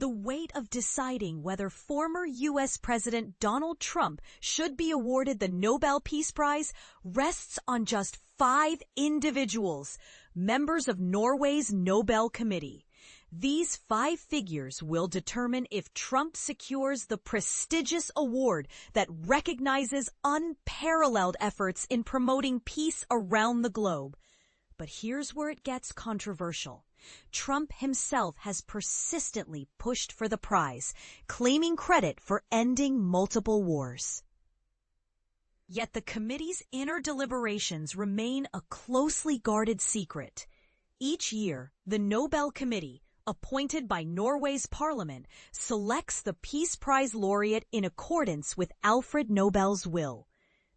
The weight of deciding whether former U.S. President Donald Trump should be awarded the Nobel Peace Prize rests on just 5 individuals, members of Norway's Nobel Committee. These 5 figures will determine if Trump secures the prestigious award that recognizes unparalleled efforts in promoting peace around the globe. But here's where it gets controversial. Trump himself has persistently pushed for the prize, claiming credit for ending multiple wars. Yet the committee's inner deliberations remain a closely guarded secret. Each year, the Nobel Committee, appointed by Norway's parliament, selects the Peace Prize laureate in accordance with Alfred Nobel's will.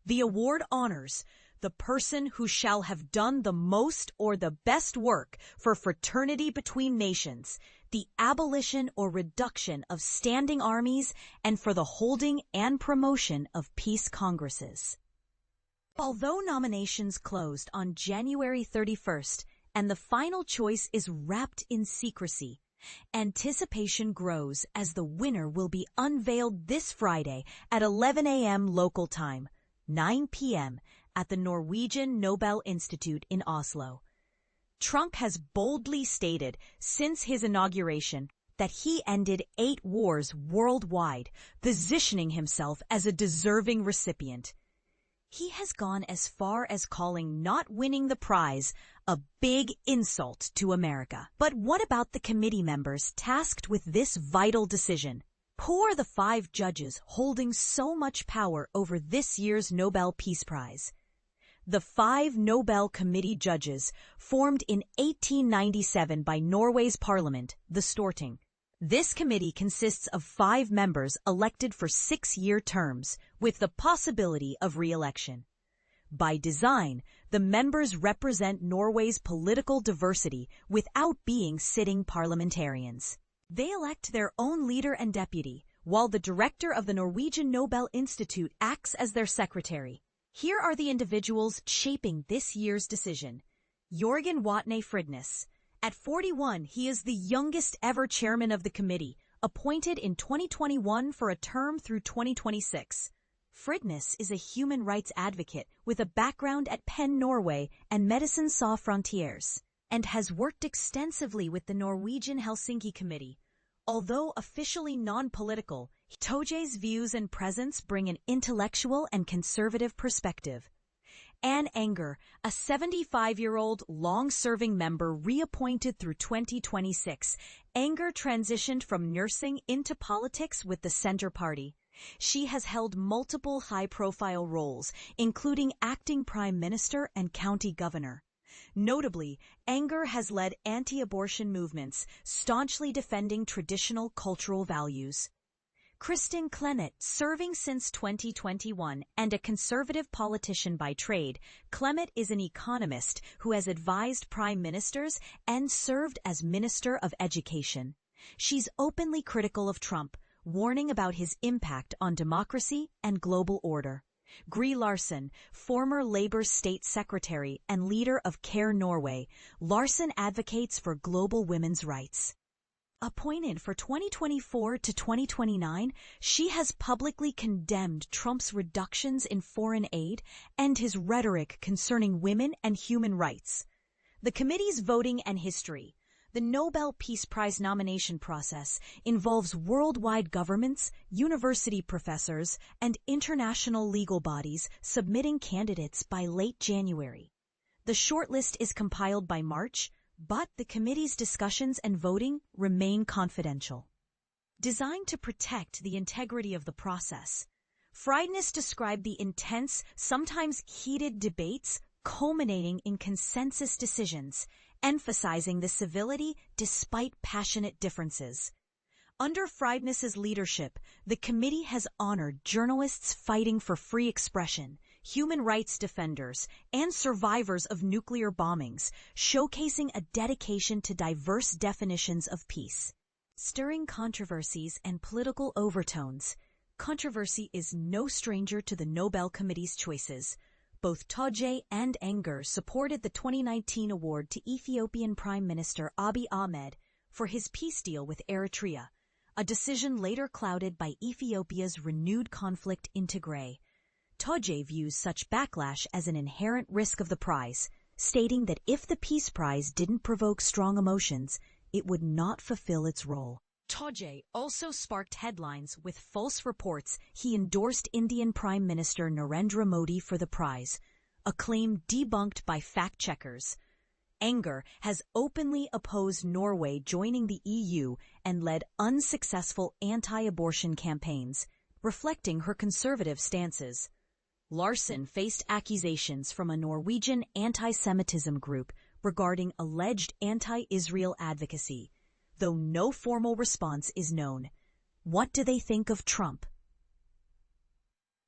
The award honors the person who shall have done the most or the best work for fraternity between nations, the abolition or reduction of standing armies, and for the holding and promotion of peace congresses. Although nominations closed on January 31st and the final choice is wrapped in secrecy, anticipation grows as the winner will be unveiled this Friday at 11 a.m. local time, 9 p.m. at the Norwegian Nobel Institute in Oslo. Trump has boldly stated since his inauguration that he ended 8 wars worldwide, positioning himself as a deserving recipient. He has gone as far as calling not winning the prize a big insult to America. But what about the committee members tasked with this vital decision? Who are the 5 judges holding so much power over this year's Nobel Peace Prize? The 5 Nobel Committee judges, formed in 1897 by Norway's parliament, the Storting. This committee consists of 5 members elected for 6-year terms, with the possibility of re-election. By design, the members represent Norway's political diversity without being sitting parliamentarians. They elect their own leader and deputy, while the director of the Norwegian Nobel Institute acts as their secretary. Here are the individuals shaping this year's decision. Jørgen Watne Fridnes. At 41, he is the youngest ever chairman of the committee, appointed in 2021 for a term through 2026. Fridnes is a human rights advocate with a background at Penn Norway and Médecins Sans Frontières, and has worked extensively with the Norwegian Helsinki Committee. Although officially non-political, Toje's views and presence bring an intellectual and conservative perspective. Anne Enger, a 75-year-old long-serving member reappointed through 2026, Enger transitioned from nursing into politics with the Center Party. She has held multiple high-profile roles, including acting prime minister and county governor. Notably, Enger has led anti-abortion movements, staunchly defending traditional cultural values. Kristin Clemet, serving since 2021 and a conservative politician by trade, Clemet is an economist who has advised prime ministers and served as Minister of Education. She's openly critical of Trump, warning about his impact on democracy and global order. Gry Larsen, former Labour State Secretary and leader of Care Norway, Larsen advocates for global women's rights. Appointed for 2024 to 2029, she has publicly condemned Trump's reductions in foreign aid and his rhetoric concerning women and human rights. The committee's voting and history. The Nobel Peace Prize nomination process involves worldwide governments, university professors, and international legal bodies submitting candidates by late January. The shortlist is compiled by March, but the committee's discussions and voting remain confidential. Designed to protect the integrity of the process, Fridnes described the intense, sometimes heated debates culminating in consensus decisions, emphasizing the civility despite passionate differences. Under Fridnes's leadership, the committee has honored journalists fighting for free expression, human rights defenders, and survivors of nuclear bombings, showcasing a dedication to diverse definitions of peace. Stirring controversies and political overtones, controversy is no stranger to the Nobel Committee's choices. Both Toje and Enger supported the 2019 award to Ethiopian Prime Minister Abiy Ahmed for his peace deal with Eritrea. a decision later clouded by Ethiopia's renewed conflict in Tigray. Toje views such backlash as an inherent risk of the prize, stating that if the Peace Prize didn't provoke strong emotions, it would not fulfill its role. Toje also sparked headlines with false reports he endorsed Indian Prime Minister Narendra Modi for the prize, a claim debunked by fact-checkers. Anger has openly opposed Norway joining the EU and led unsuccessful anti-abortion campaigns, reflecting her conservative stances. Larsen faced accusations from a Norwegian anti-Semitism group regarding alleged anti-Israel advocacy, though no formal response is known. What do they think of Trump?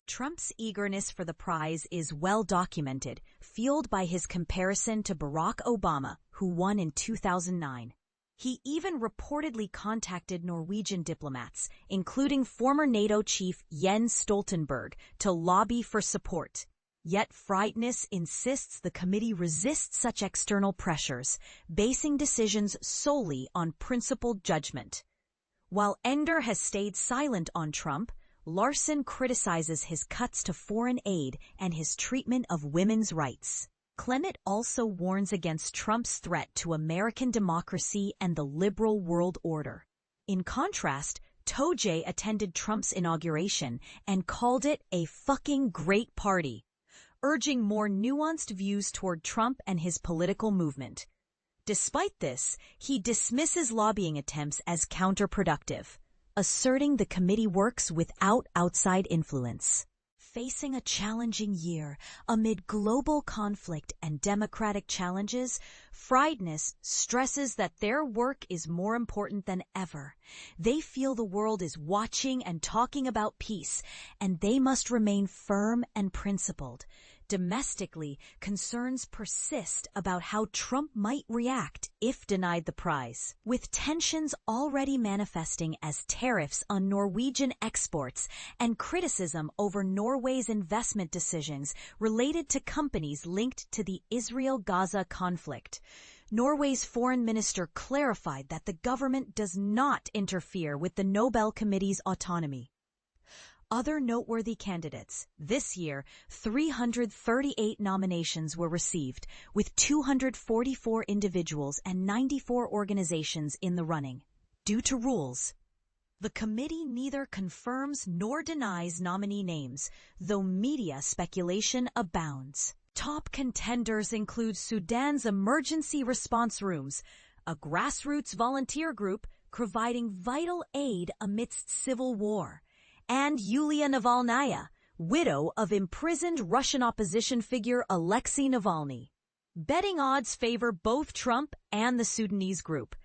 Trump's eagerness for the prize is well documented, fueled by his comparison to Barack Obama, who won in 2009. He even reportedly contacted Norwegian diplomats, including former NATO chief Jens Stoltenberg, to lobby for support. Yet Freidness insists the committee resists such external pressures, basing decisions solely on principled judgment. While Ender has stayed silent on Trump, Larsen criticizes his cuts to foreign aid and his treatment of women's rights. Clement also warns against Trump's threat to American democracy and the liberal world order. In contrast, Toje attended Trump's inauguration and called it a fucking great party, urging more nuanced views toward Trump and his political movement. Despite this, he dismisses lobbying attempts as counterproductive, asserting the committee works without outside influence. Facing a challenging year amid global conflict and democratic challenges, Freidness stresses that their work is more important than ever. They feel the world is watching and talking about peace, and they must remain firm and principled. Domestically, concerns persist about how Trump might react if denied the prize, with tensions already manifesting as tariffs on Norwegian exports and criticism over Norway's investment decisions related to companies linked to the Israel-Gaza conflict. Norway's foreign minister clarified that the government does not interfere with the Nobel Committee's autonomy. Other noteworthy candidates. This year, 338 nominations were received, with 244 individuals and 94 organizations in the running. Due to rules, the committee neither confirms nor denies nominee names, though media speculation abounds. Top contenders include Sudan's emergency response rooms, a grassroots volunteer group providing vital aid amidst civil war, and Yulia Navalnaya, widow of imprisoned Russian opposition figure Alexei Navalny. Betting odds favor both Trump and the Sudanese group.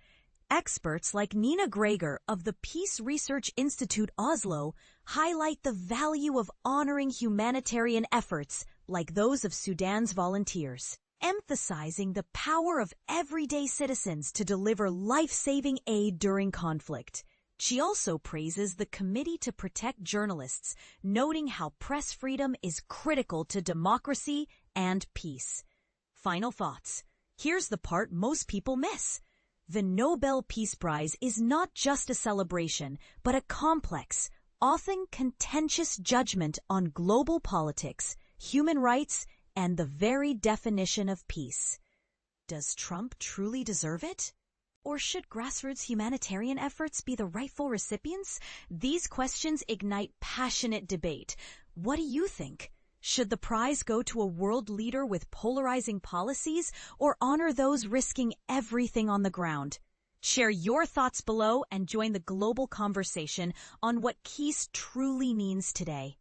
Experts like Nina Greger of the Peace Research Institute Oslo highlight the value of honoring humanitarian efforts like those of Sudan's volunteers, emphasizing the power of everyday citizens to deliver life-saving aid during conflict. She also praises the Committee to Protect Journalists, noting how press freedom is critical to democracy and peace. Final thoughts. Here's the part most people miss. The Nobel Peace Prize is not just a celebration, but a complex, often contentious judgment on global politics, human rights, and the very definition of peace. Does Trump truly deserve it? Or should grassroots humanitarian efforts be the rightful recipients? These questions ignite passionate debate. What do you think? Should the prize go to a world leader with polarizing policies or honor those risking everything on the ground? Share your thoughts below and join the global conversation on what peace truly means today.